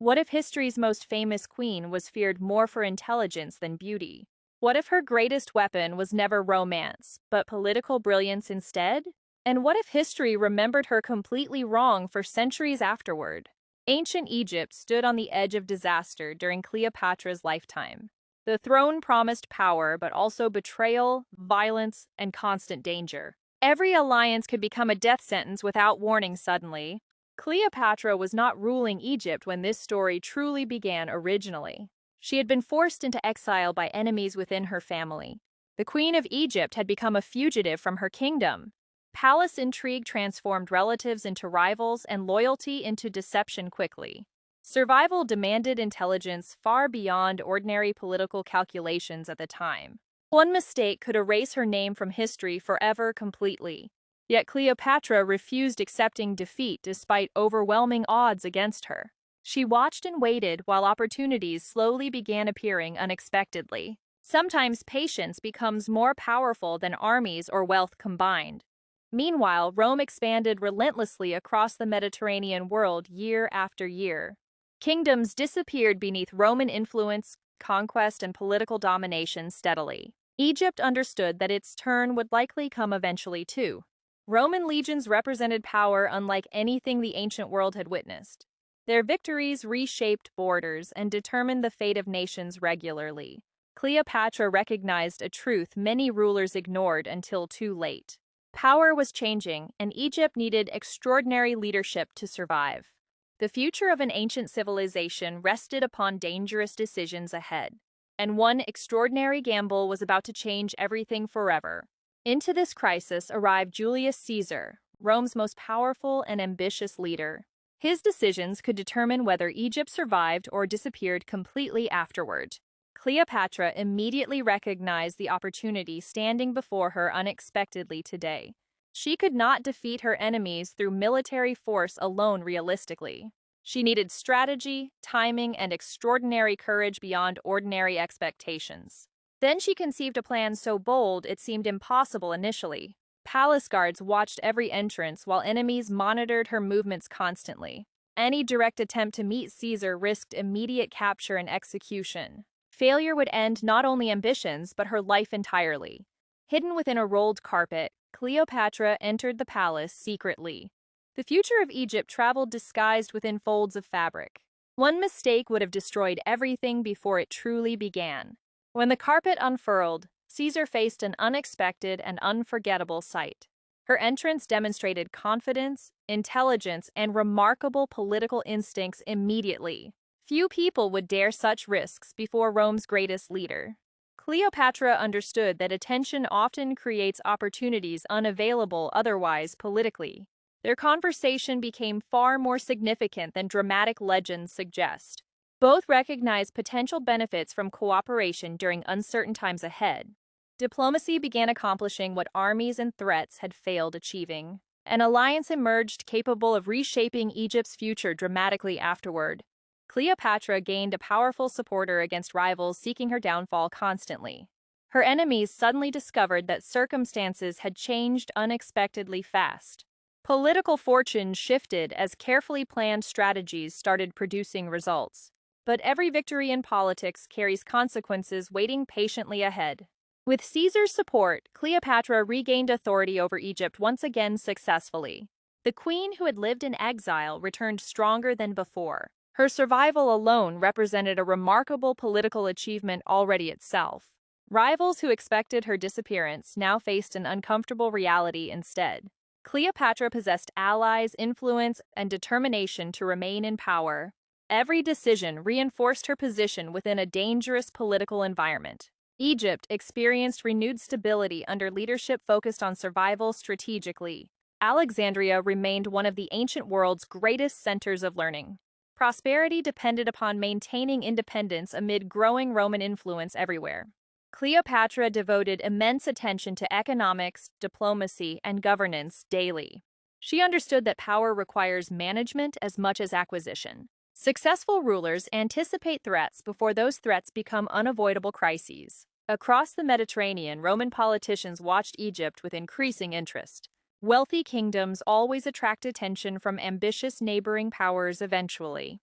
What if history's most famous queen was feared more for intelligence than beauty? What if her greatest weapon was never romance, but political brilliance instead? And what if history remembered her completely wrong for centuries afterward? Ancient Egypt stood on the edge of disaster during Cleopatra's lifetime. The throne promised power, but also betrayal, violence, and constant danger. Every alliance could become a death sentence without warning suddenly. Cleopatra was not ruling Egypt when this story truly began originally. She had been forced into exile by enemies within her family. The Queen of Egypt had become a fugitive from her kingdom. Palace intrigue transformed relatives into rivals and loyalty into deception quickly. Survival demanded intelligence far beyond ordinary political calculations at the time. One mistake could erase her name from history forever completely. Yet Cleopatra refused accepting defeat despite overwhelming odds against her. She watched and waited while opportunities slowly began appearing unexpectedly. Sometimes patience becomes more powerful than armies or wealth combined. Meanwhile, Rome expanded relentlessly across the Mediterranean world year after year. Kingdoms disappeared beneath Roman influence, conquest, and political domination steadily. Egypt understood that its turn would likely come eventually too. Roman legions represented power unlike anything the ancient world had witnessed. Their victories reshaped borders and determined the fate of nations regularly. Cleopatra recognized a truth many rulers ignored until too late. Power was changing, and Egypt needed extraordinary leadership to survive. The future of an ancient civilization rested upon dangerous decisions ahead, and one extraordinary gamble was about to change everything forever. Into this crisis arrived Julius Caesar, Rome's most powerful and ambitious leader. His decisions could determine whether Egypt survived or disappeared completely afterward. Cleopatra immediately recognized the opportunity standing before her unexpectedly today. She could not defeat her enemies through military force alone realistically. She needed strategy, timing, and extraordinary courage beyond ordinary expectations. Then she conceived a plan so bold it seemed impossible initially. Palace guards watched every entrance while enemies monitored her movements constantly. Any direct attempt to meet Caesar risked immediate capture and execution. Failure would end not only ambitions, but her life entirely. Hidden within a rolled carpet, Cleopatra entered the palace secretly. The future of Egypt traveled disguised within folds of fabric. One mistake would have destroyed everything before it truly began. When the carpet unfurled, Caesar faced an unexpected and unforgettable sight. Her entrance demonstrated confidence, intelligence, and remarkable political instincts immediately. Few people would dare such risks before Rome's greatest leader. Cleopatra understood that attention often creates opportunities unavailable otherwise politically. Their conversation became far more significant than dramatic legends suggest. Both recognized potential benefits from cooperation during uncertain times ahead. Diplomacy began accomplishing what armies and threats had failed achieving. An alliance emerged capable of reshaping Egypt's future dramatically afterward. Cleopatra gained a powerful supporter against rivals seeking her downfall constantly. Her enemies suddenly discovered that circumstances had changed unexpectedly fast. Political fortunes shifted as carefully planned strategies started producing results. But every victory in politics carries consequences waiting patiently ahead. With Caesar's support, Cleopatra regained authority over Egypt once again successfully. The queen who had lived in exile returned stronger than before. Her survival alone represented a remarkable political achievement already itself. Rivals who expected her disappearance now faced an uncomfortable reality instead. Cleopatra possessed allies, influence, and determination to remain in power. Every decision reinforced her position within a dangerous political environment. Egypt experienced renewed stability under leadership focused on survival strategically. Alexandria remained one of the ancient world's greatest centers of learning. Prosperity depended upon maintaining independence amid growing Roman influence everywhere. Cleopatra devoted immense attention to economics, diplomacy, and governance daily. She understood that power requires management as much as acquisition. Successful rulers anticipate threats before those threats become unavoidable crises. Across the Mediterranean, Roman politicians watched Egypt with increasing interest. Wealthy kingdoms always attract attention from ambitious neighboring powers eventually.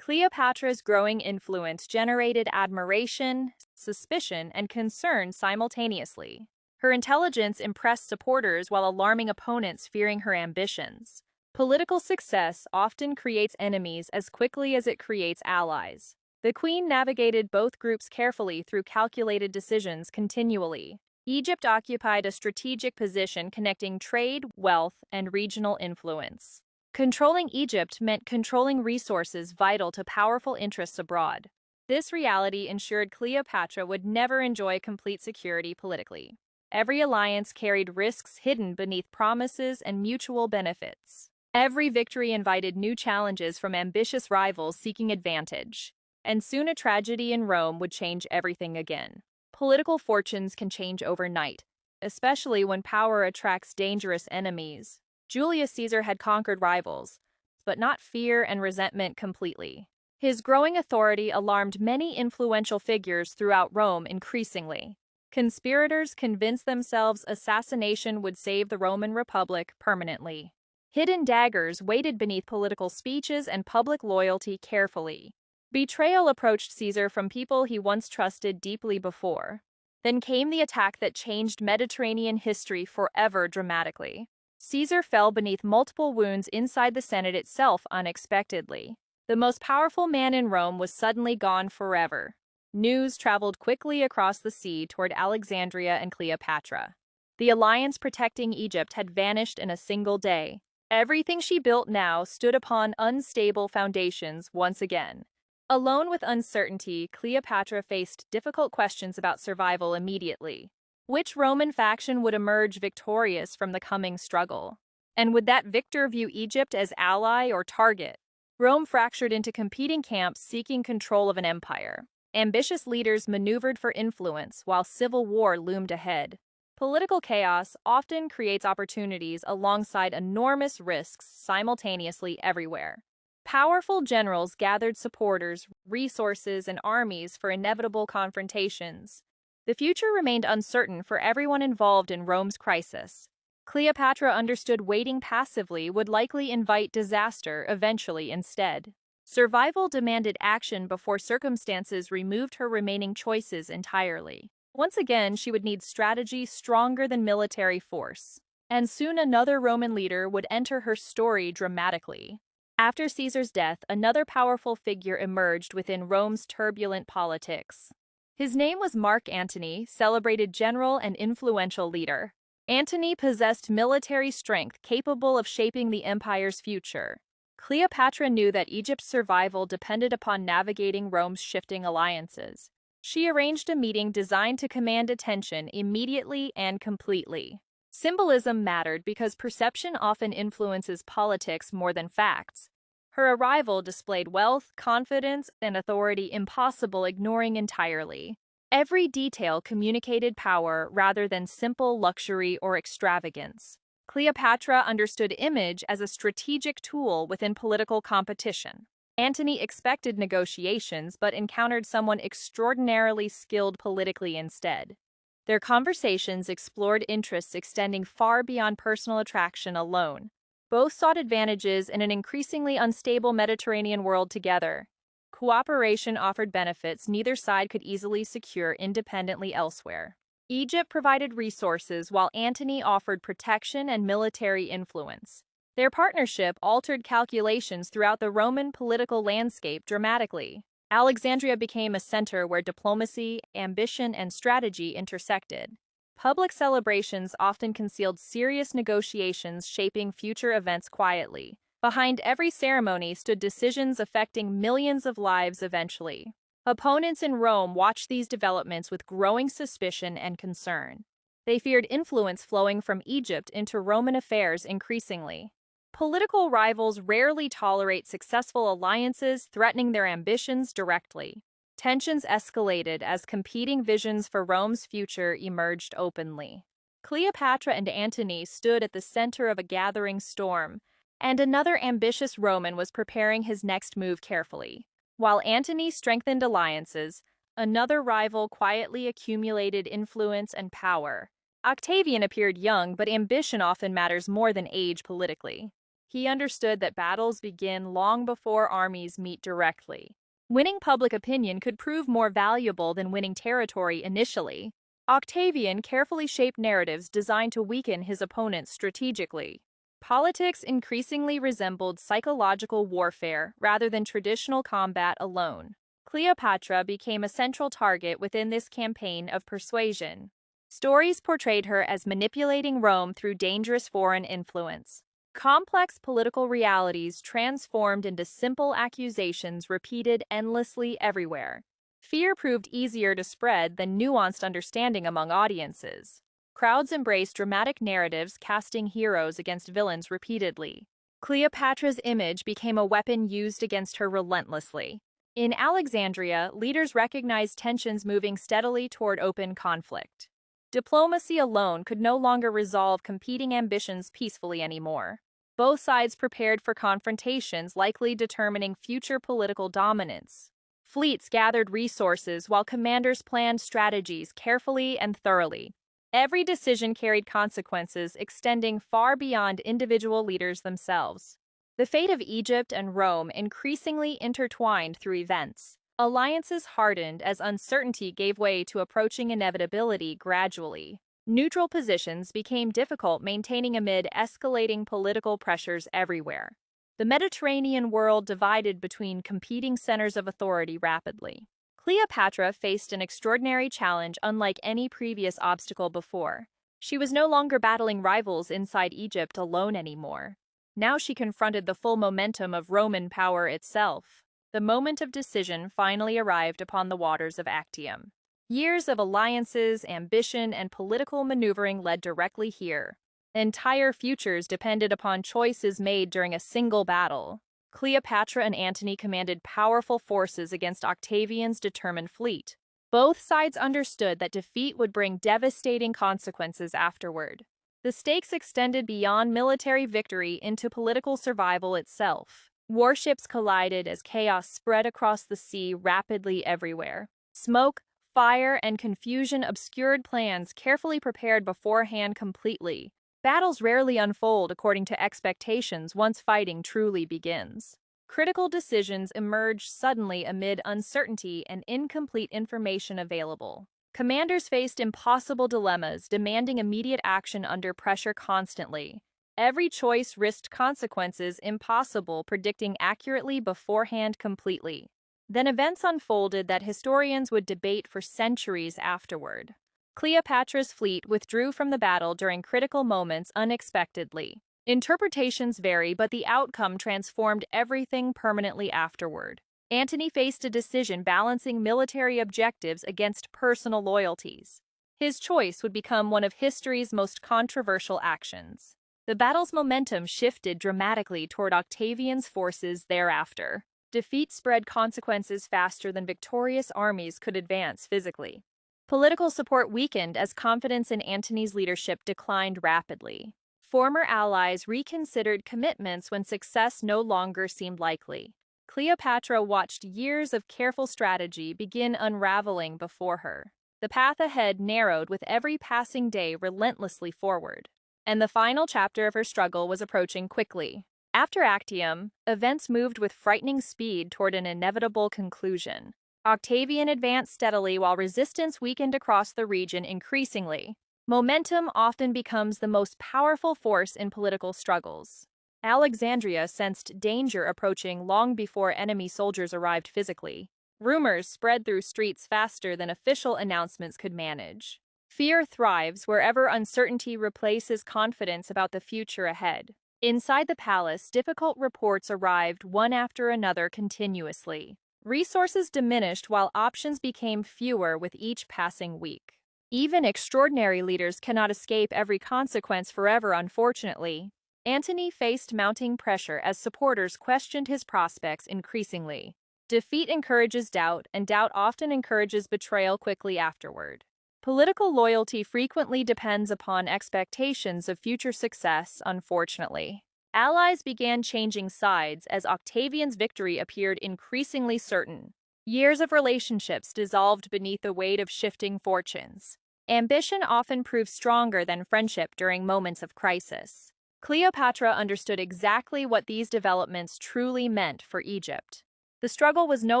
Cleopatra's growing influence generated admiration, suspicion, and concern simultaneously. Her intelligence impressed supporters while alarming opponents fearing her ambitions. Political success often creates enemies as quickly as it creates allies. The queen navigated both groups carefully through calculated decisions continually. Egypt occupied a strategic position connecting trade, wealth, and regional influence. Controlling Egypt meant controlling resources vital to powerful interests abroad. This reality ensured Cleopatra would never enjoy complete security politically. Every alliance carried risks hidden beneath promises and mutual benefits. Every victory invited new challenges from ambitious rivals seeking advantage. And soon a tragedy in Rome would change everything again. Political fortunes can change overnight, especially when power attracts dangerous enemies. Julius Caesar had conquered rivals, but not fear and resentment completely. His growing authority alarmed many influential figures throughout Rome increasingly. Conspirators convinced themselves assassination would save the Roman Republic permanently. Hidden daggers waited beneath political speeches and public loyalty carefully. Betrayal approached Caesar from people he once trusted deeply before. Then came the attack that changed Mediterranean history forever dramatically. Caesar fell beneath multiple wounds inside the Senate itself unexpectedly. The most powerful man in Rome was suddenly gone forever. News traveled quickly across the sea toward Alexandria and Cleopatra. The alliance protecting Egypt had vanished in a single day. Everything she built now stood upon unstable foundations once again. Alone with uncertainty, Cleopatra faced difficult questions about survival immediately. Which Roman faction would emerge victorious from the coming struggle? And would that victor view Egypt as ally or target? Rome fractured into competing camps seeking control of an empire. Ambitious leaders maneuvered for influence while civil war loomed ahead. Political chaos often creates opportunities alongside enormous risks simultaneously everywhere. Powerful generals gathered supporters, resources, and armies for inevitable confrontations. The future remained uncertain for everyone involved in Rome's crisis. Cleopatra understood waiting passively would likely invite disaster eventually instead. Survival demanded action before circumstances removed her remaining choices entirely. Once again, she would need strategy stronger than military force. And soon another Roman leader would enter her story dramatically. After Caesar's death, another powerful figure emerged within Rome's turbulent politics. His name was Mark Antony, celebrated general and influential leader. Antony possessed military strength capable of shaping the empire's future. Cleopatra knew that Egypt's survival depended upon navigating Rome's shifting alliances. She arranged a meeting designed to command attention immediately and completely. Symbolism mattered because perception often influences politics more than facts. Her arrival displayed wealth, confidence, and authority impossible ignoring entirely. Every detail communicated power rather than simple luxury or extravagance. Cleopatra understood image as a strategic tool within political competition. Antony expected negotiations but encountered someone extraordinarily skilled politically instead. Their conversations explored interests extending far beyond personal attraction alone. Both sought advantages in an increasingly unstable Mediterranean world together. Cooperation offered benefits neither side could easily secure independently elsewhere. Egypt provided resources while Antony offered protection and military influence. Their partnership altered calculations throughout the Roman political landscape dramatically. Alexandria became a center where diplomacy, ambition, and strategy intersected. Public celebrations often concealed serious negotiations shaping future events quietly. Behind every ceremony stood decisions affecting millions of lives eventually. Opponents in Rome watched these developments with growing suspicion and concern. They feared influence flowing from Egypt into Roman affairs increasingly. Political rivals rarely tolerate successful alliances threatening their ambitions directly. Tensions escalated as competing visions for Rome's future emerged openly. Cleopatra and Antony stood at the center of a gathering storm, and another ambitious Roman was preparing his next move carefully. While Antony strengthened alliances, another rival quietly accumulated influence and power. Octavian appeared young, but ambition often matters more than age politically. He understood that battles begin long before armies meet directly. Winning public opinion could prove more valuable than winning territory initially. Octavian carefully shaped narratives designed to weaken his opponents strategically. Politics increasingly resembled psychological warfare rather than traditional combat alone. Cleopatra became a central target within this campaign of persuasion. Stories portrayed her as manipulating Rome through dangerous foreign influence. Complex political realities transformed into simple accusations repeated endlessly everywhere. Fear proved easier to spread than nuanced understanding among audiences. Crowds embraced dramatic narratives casting heroes against villains repeatedly. Cleopatra's image became a weapon used against her relentlessly. In Alexandria, leaders recognized tensions moving steadily toward open conflict. Diplomacy alone could no longer resolve competing ambitions peacefully anymore. Both sides prepared for confrontations likely determining future political dominance. Fleets gathered resources while commanders planned strategies carefully and thoroughly. Every decision carried consequences extending far beyond individual leaders themselves. The fate of Egypt and Rome increasingly intertwined through events. Alliances hardened as uncertainty gave way to approaching inevitability gradually. Neutral positions became difficult maintaining amid escalating political pressures everywhere. The Mediterranean world divided between competing centers of authority rapidly. Cleopatra faced an extraordinary challenge unlike any previous obstacle before. She was no longer battling rivals inside Egypt alone anymore. Now she confronted the full momentum of Roman power itself. The moment of decision finally arrived upon the waters of Actium. Years of alliances, ambition, and political maneuvering led directly here. Entire futures depended upon choices made during a single battle. Cleopatra and Antony commanded powerful forces against Octavian's determined fleet. Both sides understood that defeat would bring devastating consequences afterward. The stakes extended beyond military victory into political survival itself. Warships collided as chaos spread across the sea rapidly everywhere. Smoke, fire, and confusion obscured plans carefully prepared beforehand completely. Battles rarely unfold according to expectations once fighting truly begins. Critical decisions emerge suddenly amid uncertainty and incomplete information available. Commanders faced impossible dilemmas, demanding immediate action under pressure constantly. Every choice risked consequences impossible predicting accurately beforehand completely. Then events unfolded that historians would debate for centuries afterward. Cleopatra's fleet withdrew from the battle during critical moments unexpectedly. Interpretations vary, but the outcome transformed everything permanently afterward. Antony faced a decision balancing military objectives against personal loyalties. His choice would become one of history's most controversial actions. The battle's momentum shifted dramatically toward Octavian's forces thereafter. Defeat spread consequences faster than victorious armies could advance physically. Political support weakened as confidence in Antony's leadership declined rapidly. Former allies reconsidered commitments when success no longer seemed likely. Cleopatra watched years of careful strategy begin unraveling before her. The path ahead narrowed with every passing day relentlessly forward. And the final chapter of her struggle was approaching quickly. After Actium, events moved with frightening speed toward an inevitable conclusion. Octavian advanced steadily while resistance weakened across the region increasingly. Momentum often becomes the most powerful force in political struggles. Alexandria sensed danger approaching long before enemy soldiers arrived physically. Rumors spread through streets faster than official announcements could manage. Fear thrives wherever uncertainty replaces confidence about the future ahead. Inside the palace, difficult reports arrived one after another continuously. Resources diminished while options became fewer with each passing week. Even extraordinary leaders cannot escape every consequence forever, unfortunately. Antony faced mounting pressure as supporters questioned his prospects increasingly. Defeat encourages doubt, and doubt often encourages betrayal quickly afterward. Political loyalty frequently depends upon expectations of future success, unfortunately. Allies began changing sides as Octavian's victory appeared increasingly certain. Years of relationships dissolved beneath the weight of shifting fortunes. Ambition often proved stronger than friendship during moments of crisis. Cleopatra understood exactly what these developments truly meant for Egypt. The struggle was no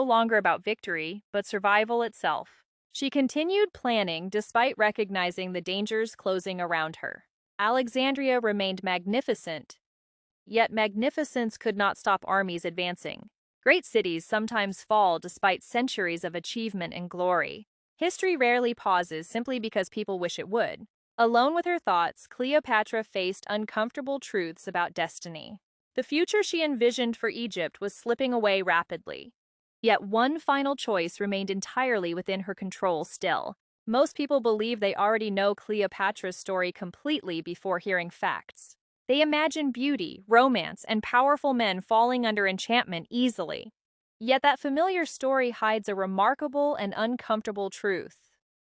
longer about victory, but survival itself. She continued planning despite recognizing the dangers closing around her. Alexandria remained magnificent, yet magnificence could not stop armies advancing. Great cities sometimes fall despite centuries of achievement and glory. History rarely pauses simply because people wish it would. Alone with her thoughts, Cleopatra faced uncomfortable truths about destiny. The future she envisioned for Egypt was slipping away rapidly. Yet one final choice remained entirely within her control still. Most people believe they already know Cleopatra's story completely before hearing facts. They imagine beauty, romance, and powerful men falling under enchantment easily. Yet that familiar story hides a remarkable and uncomfortable truth.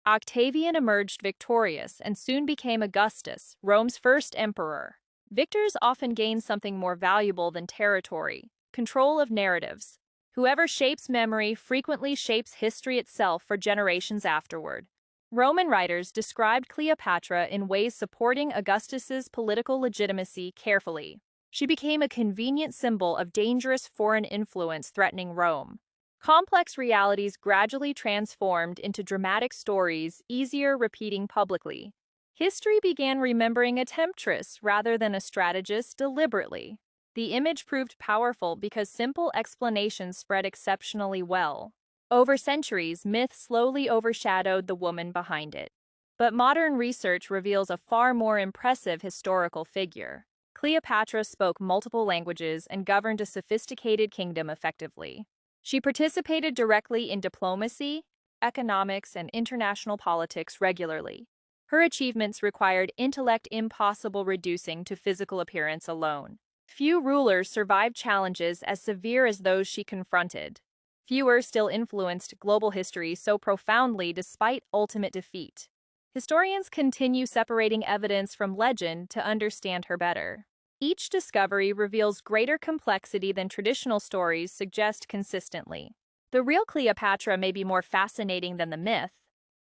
Octavian emerged victorious and soon became Augustus, Rome's first emperor. Victors often gain something more valuable than territory: control of narratives. Whoever shapes memory frequently shapes history itself for generations afterward. Roman writers described Cleopatra in ways supporting Augustus's political legitimacy carefully. She became a convenient symbol of dangerous foreign influence threatening Rome. Complex realities gradually transformed into dramatic stories, easier repeating publicly. History began remembering a temptress rather than a strategist deliberately. The image proved powerful because simple explanations spread exceptionally well. Over centuries, myth slowly overshadowed the woman behind it. But modern research reveals a far more impressive historical figure. Cleopatra spoke multiple languages and governed a sophisticated kingdom effectively. She participated directly in diplomacy, economics, and international politics regularly. Her achievements required intellect impossible reducing to physical appearance alone. Few rulers survived challenges as severe as those she confronted. Fewer still influenced global history so profoundly despite ultimate defeat. Historians continue separating evidence from legend to understand her better. Each discovery reveals greater complexity than traditional stories suggest consistently. The real Cleopatra may be more fascinating than the myth.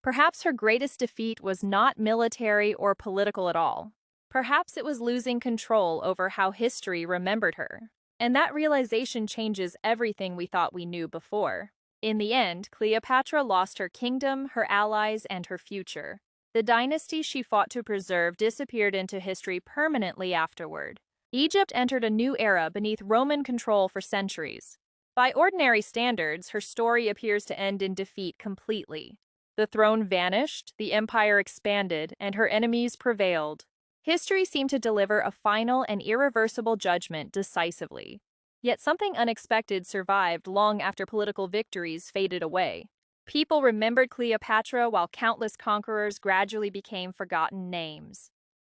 Perhaps her greatest defeat was not military or political at all. Perhaps it was losing control over how history remembered her. And that realization changes everything we thought we knew before. In the end, Cleopatra lost her kingdom, her allies, and her future. The dynasty she fought to preserve disappeared into history permanently afterward. Egypt entered a new era beneath Roman control for centuries. By ordinary standards, her story appears to end in defeat completely. The throne vanished, the empire expanded, and her enemies prevailed. History seemed to deliver a final and irreversible judgment decisively. Yet something unexpected survived long after political victories faded away. People remembered Cleopatra while countless conquerors gradually became forgotten names.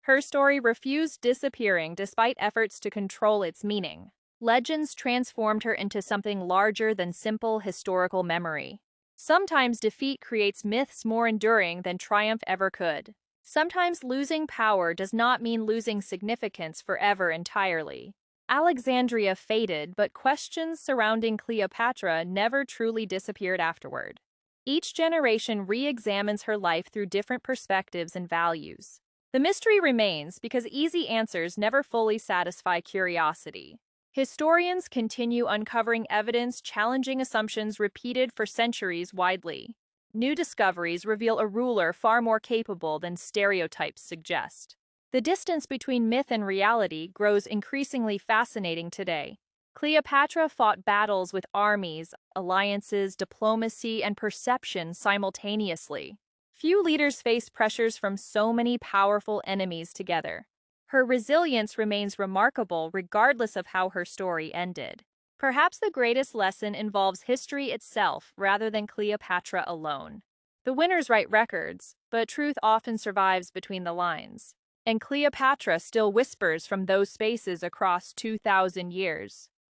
Her story refused disappearing despite efforts to control its meaning. Legends transformed her into something larger than simple historical memory. Sometimes defeat creates myths more enduring than triumph ever could. Sometimes losing power does not mean losing significance forever entirely. Alexandria faded, but questions surrounding Cleopatra never truly disappeared afterward. Each generation re-examines her life through different perspectives and values. The mystery remains because easy answers never fully satisfy curiosity. Historians continue uncovering evidence challenging assumptions repeated for centuries widely. New discoveries reveal a ruler far more capable than stereotypes suggest. The distance between myth and reality grows increasingly fascinating today. Cleopatra fought battles with armies, alliances, diplomacy, and perception simultaneously. Few leaders face pressures from so many powerful enemies together. Her resilience remains remarkable regardless of how her story ended. Perhaps the greatest lesson involves history itself rather than Cleopatra alone. The winners write records, but truth often survives between the lines. And Cleopatra still whispers from those spaces across 2,000 years.